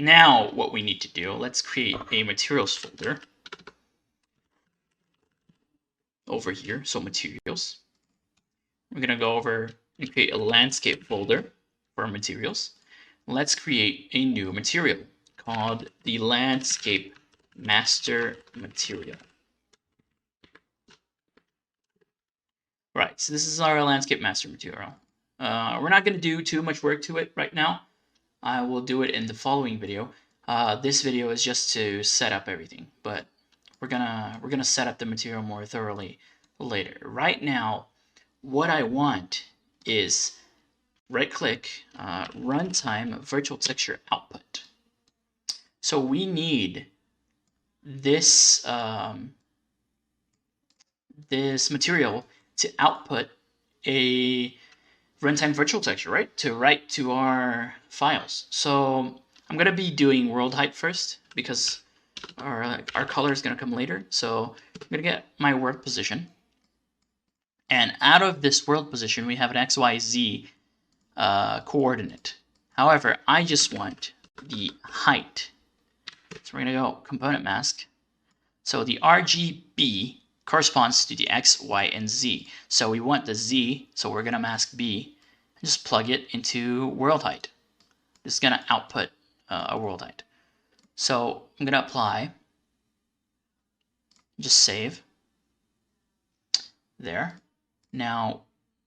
Now what we need to do, let's create a materials folder over here. So materials. We're going to go over and create a landscape folder for materials. Let's create a new material called the landscape master material. Right, so this is our landscape master material. We're not going to do too much work to it right now. I will do it in the following video. This video is just to set up everything, but we're gonna set up the material more thoroughly later. Right now, what I want is right-click, runtime virtual texture output. So we need this this material to output a runtime virtual texture, right? To write to our files. So I'm gonna be doing world height first because our color is gonna come later. So I'm gonna get my world position, and out of this world position we have an XYZ coordinate. However, I just want the height. So we're gonna go component mask. So the RGB corresponds to the X, Y, and Z. So we want the Z, so we're gonna mask B and just plug it into world height. This is gonna output a world height. So I'm gonna apply, just save. There. Now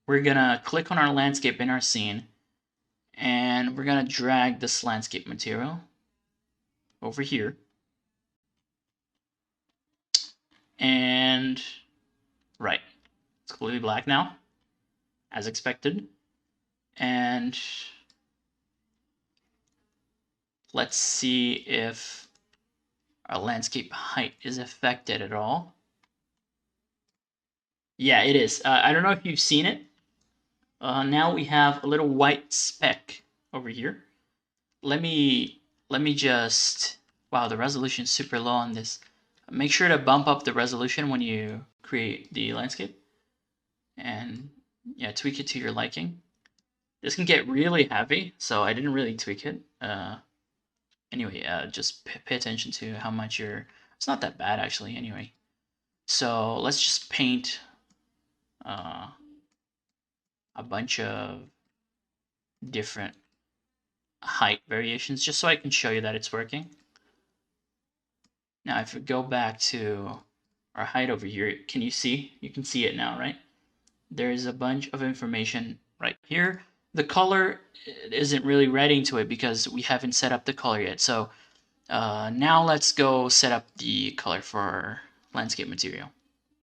we're gonna click on our landscape in our scene, and we're gonna drag this landscape material over here. And right, it's completely black now, as expected. And let's see if our landscape height is affected at all. Yeah, it is. I don't know if you've seen it. Now we have a little white speck over here. Let me just, wow, the resolution is super low on this. Make sure to bump up the resolution when you create the landscape, and yeah, tweak it to your liking. This can get really heavy, so I didn't really tweak it. Anyway, just pay attention to how much it's not that bad actually anyway. So let's just paint a bunch of different height variations just so I can show you that it's working. Now if we go back to our height over here, can you see? You can see it now, right? There's a bunch of information right here. The color isn't really ready to it because we haven't set up the color yet. So now let's go set up the color for our landscape material.